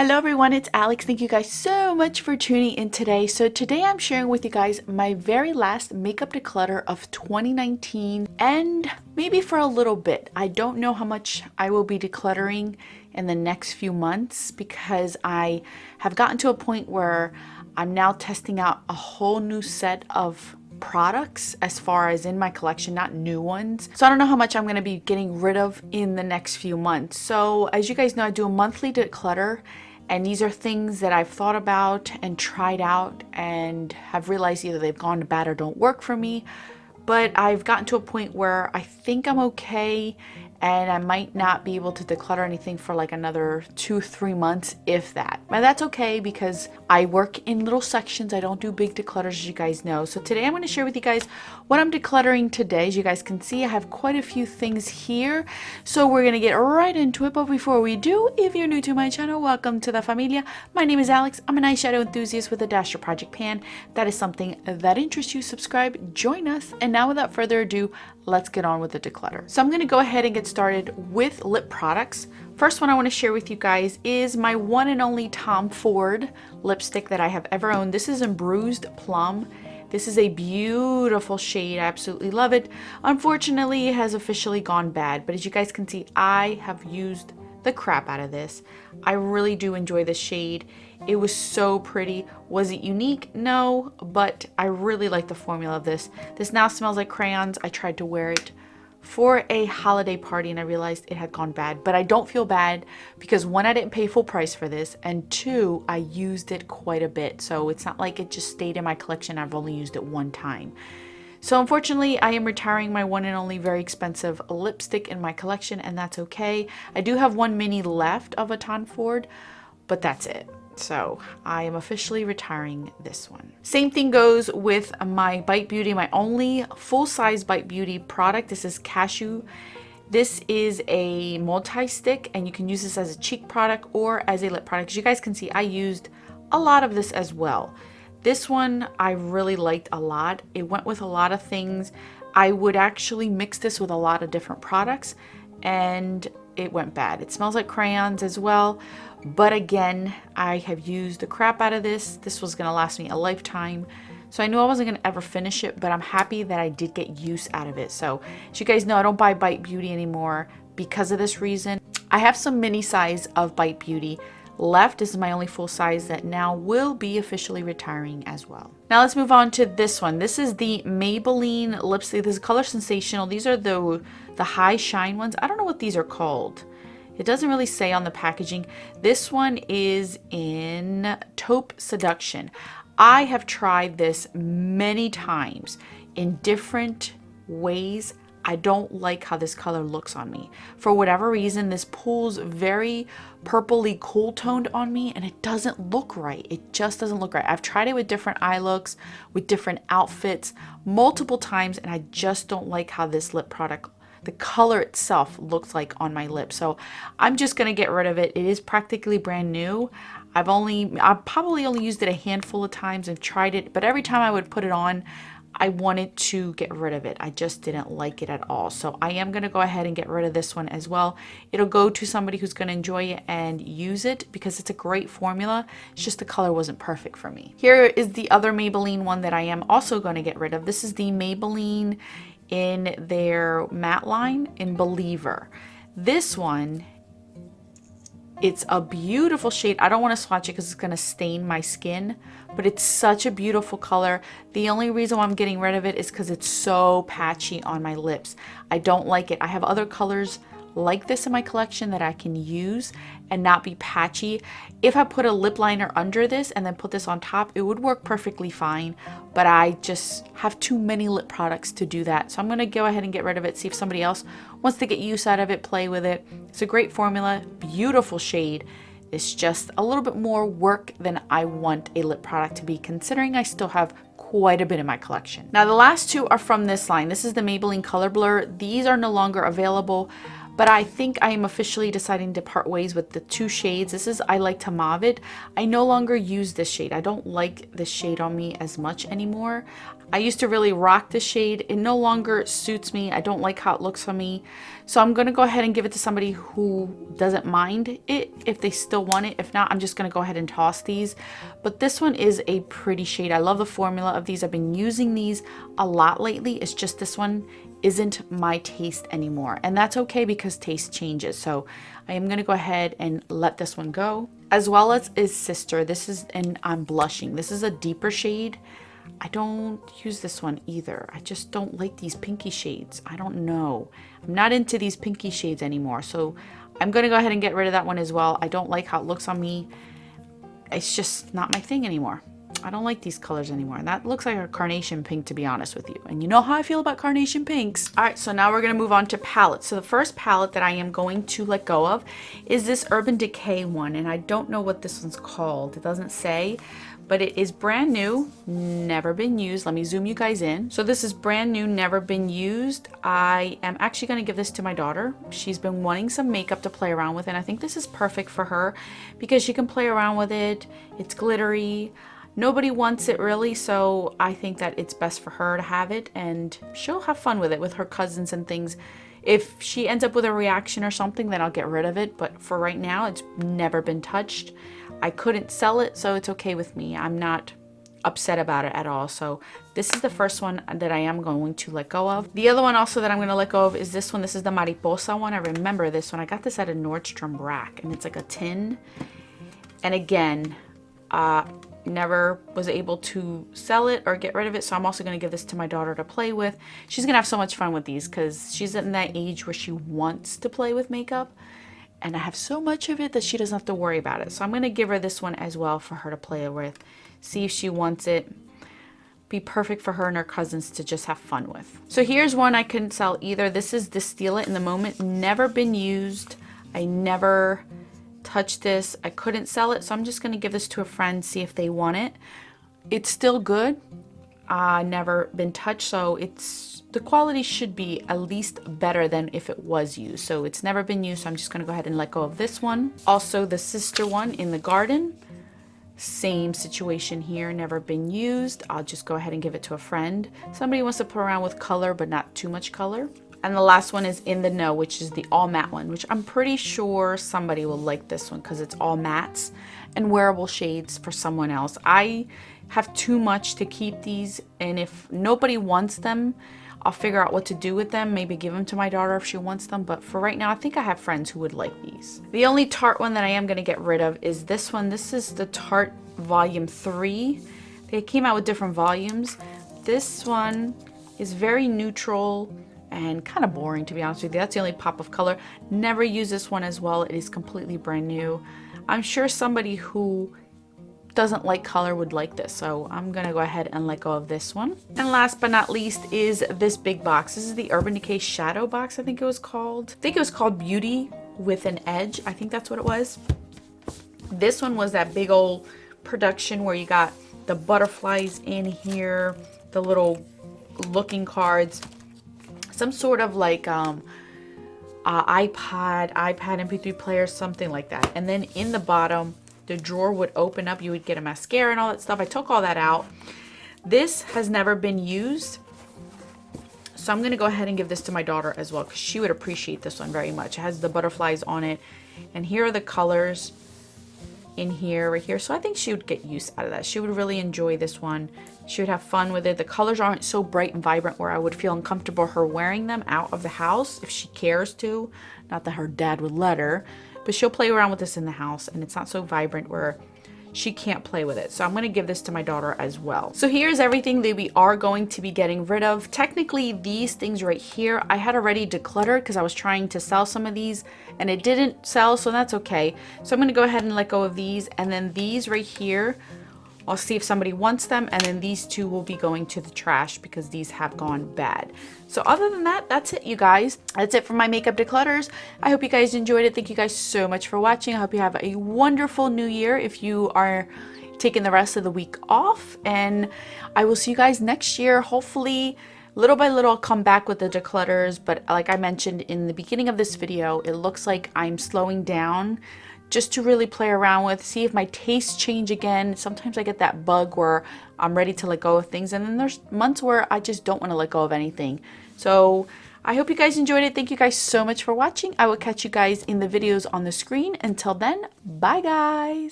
Hello everyone, it's Alex. Thank you guys so much for tuning in today. So today I'm sharing with you guys my very last makeup declutter of 2019 and maybe for a little bit. I don't know how much I will be decluttering in the next few months because I have gotten to a point where I'm now testing out a whole new set of products as far as in my collection, not new ones. So I don't know how much I'm going to be getting rid of in the next few months. So as you guys know, I do a monthly declutter, and these are things that I've thought about and tried out and have realized either they've gone bad or don't work for me. But I've gotten to a point where I think I'm okay, and I might not be able to declutter anything for like another 2-3 months, if that. But that's okay because I work in little sections. I don't do big declutters, as you guys know. So today I'm going to share with you guys what I'm decluttering today. As you guys can see, I have quite a few things here. So we're going to get right into it. But before we do, if you're new to my channel, welcome to the familia. My name is Alex. I'm an eyeshadow enthusiast with a dash of Project Pan. If that is something that interests you, subscribe, join us. And now without further ado, let's get on with the declutter. So I'm going to go ahead and get started with lip products. First one I want to share with you guys is my one and only Tom Ford lipstick that I have ever owned. This is in Bruised Plum. This is a beautiful shade. I absolutely love it. Unfortunately, it has officially gone bad, but as you guys can see, I have used the crap out of this. I really do enjoy this shade. It was so pretty. Was it unique? No, but I really like the formula of this. This now smells like crayons. I tried to wear it for a holiday party and I realized it had gone bad, but I don't feel bad because one, I didn't pay full price for this, and two, I used it quite a bit. So it's not like it just stayed in my collection. I've only used it one time. So unfortunately, I am retiring my one and only very expensive lipstick in my collection, and that's okay. I do have one mini left of a Tom Ford, but that's it. So I am officially retiring this one. Same thing goes with my Bite Beauty, my only full-size Bite Beauty product. This is Cashew. This is a multi-stick, and you can use this as a cheek product or as a lip product. As you guys can see, I used a lot of this as well. This one I really liked a lot. It went with a lot of things. I would actually mix this with a lot of different products, and it went bad. It smells like crayons as well, but again, I have used the crap out of this. This was gonna last me a lifetime, so I knew I wasn't gonna ever finish it, but I'm happy that I did get use out of it. So as you guys know, I don't buy Bite Beauty anymore because of this reason. I have some mini size of Bite Beauty left. This is my only full size that now will be officially retiring as well. Now let's move on to this one. This is the Maybelline lipstick. This is Color Sensational. These are the high shine ones. I don't know what these are called. It doesn't really say on the packaging. This one is in Taupe Seduction. I have tried this many times in different ways. I don't like how this color looks on me. For whatever reason, this pulls very purpley cool toned on me, and it doesn't look right. It just doesn't look right. I've tried it with different eye looks, with different outfits multiple times, and I just don't like how this lip product, the color itself, looks like on my lips. So I'm just gonna get rid of it. It is practically brand new. I've probably only used it a handful of times and tried it, but every time I would put it on, I wanted to get rid of it. I just didn't like it at all. So I am going to go ahead and get rid of this one as well. It'll go to somebody who's going to enjoy it and use it because it's a great formula. It's just the color wasn't perfect for me. Here is the other Maybelline one that I am also going to get rid of. This is the Maybelline in their matte line in Believer. This one, it's a beautiful shade. I don't want to swatch it because it's going to stain my skin, but it's such a beautiful color. The only reason why I'm getting rid of it is because it's so patchy on my lips. I don't like it. I have other colors like this in my collection that I can use and not be patchy. If I put a lip liner under this and then put this on top, it would work perfectly fine, but I just have too many lip products to do that. So I'm going to go ahead and get rid of it, see if somebody else wants to get use out of it, play with it. It's a great formula, beautiful shade. It's just a little bit more work than I want a lip product to be, considering I still have quite a bit in my collection. Now the last two are from this line. This is the Maybelline Color Blur. These are no longer available, but I think I am officially deciding to part ways with the two shades. This is I Like to Mauve It. I no longer use this shade. I don't like this shade on me as much anymore. I used to really rock this shade. It no longer suits me. I don't like how it looks on me. So I'm going to go ahead and give it to somebody who doesn't mind it if they still want it. If not, I'm just going to go ahead and toss these. But this one is a pretty shade. I love the formula of these. I've been using these a lot lately. It's just this one isn't my taste anymore. And that's okay because taste changes. So I am going to go ahead and let this one go. As well as Sister. This is, and I'm blushing. This is a deeper shade. I don't use this one either. I just don't like these pinky shades. I don't know. I'm not into these pinky shades anymore. So I'm going to go ahead and get rid of that one as well. I don't like how it looks on me. It's just not my thing anymore. I don't like these colors anymore. And that looks like a carnation pink, to be honest with you. And you know how I feel about carnation pinks. All right, so now we're going to move on to palettes. So the first palette that I am going to let go of is this Urban Decay one. And I don't know what this one's called. It doesn't say. But it is brand new, never been used. Let me zoom you guys in. So this is brand new, never been used. I am actually going to give this to my daughter. She's been wanting some makeup to play around with, and I think this is perfect for her because she can play around with it. It's glittery. Nobody wants it really, so I think that it's best for her to have it, and she'll have fun with it with her cousins and things. If she ends up with a reaction or something, then I'll get rid of it. But for right now, it's never been touched. I couldn't sell it, so it's okay with me. I'm not upset about it at all. So this is the first one that I am going to let go of. The other one also that I'm going to let go of is this one. This is the Mariposa one. I remember this one. I got this at a Nordstrom rack, and it's like a tin. And again, never was able to sell it or get rid of it, so I'm also going to give this to my daughter to play with. She's going to have so much fun with these because she's in that age where she wants to play with makeup, and I have so much of it that she doesn't have to worry about it. So I'm going to give her this one as well for her to play with, see if she wants it. Be perfect for her and her cousins to just have fun with. So here's one I couldn't sell either. This is the Steal It in the Moment, never been used. I never touch this. I couldn't sell it, so I'm just going to give this to a friend, see if they want it. It's still good. Never been touched, so the quality should be at least better than if it was used. So it's never been used, so I'm just going to go ahead and let go of this one. Also the Sister one in the garden, same situation here, never been used. I'll just go ahead and give it to a friend. Somebody wants to play around with color, but not too much color. And the last one is In the Know, which is the all matte one, which I'm pretty sure somebody will like this one because it's all mattes and wearable shades for someone else. I have too much to keep these, and if nobody wants them, I'll figure out what to do with them. Maybe give them to my daughter if she wants them. But for right now, I think I have friends who would like these. The only Tarte one that I am going to get rid of is this one. This is the Tarte Volume 3. They came out with different volumes. This one is very neutral and kind of boring, to be honest with you. That's the only pop of color. Never use this one as well. It is completely brand new. I'm sure somebody who doesn't like color would like this, so I'm gonna go ahead and let go of this one. And last but not least is this big box. This is the Urban Decay Shadow box, I think it was called. I think it was called Beauty with an Edge. I think that's what it was. This one was that big old production where you got the butterflies in here, the little looking cards, some sort of like iPad MP3 player, something like that. And then in the bottom, the drawer would open up. You would get a mascara and all that stuff. I took all that out. This has never been used, so I'm going to go ahead and give this to my daughter as well because she would appreciate this one very much. It has the butterflies on it, and here are the colors in here, right here. So I think she would get use out of that. She would really enjoy this one. She would have fun with it. The colors aren't so bright and vibrant where I would feel uncomfortable her wearing them out of the house if she cares to. Not that her dad would let her, but she'll play around with this in the house, and it's not so vibrant where she can't play with it. So I'm going to give this to my daughter as well. So here's everything that we are going to be getting rid of. Technically, these things right here, I had already decluttered because I was trying to sell some of these and it didn't sell, so that's okay. So I'm going to go ahead and let go of these, and then these right here, I'll see if somebody wants them, and then these two will be going to the trash because these have gone bad. So other than that, that's it, you guys. That's it for my makeup declutters. I hope you guys enjoyed it. Thank you guys so much for watching. I hope you have a wonderful new year if you are taking the rest of the week off, and I will see you guys next year. Hopefully Little by little, I'll come back with the declutters, but like I mentioned in the beginning of this video, it looks like I'm slowing down just to really play around with, see if my tastes change again. Sometimes I get that bug where I'm ready to let go of things, and then there's months where I just don't want to let go of anything. So I hope you guys enjoyed it. Thank you guys so much for watching. I will catch you guys in the videos on the screen. Until then, bye guys.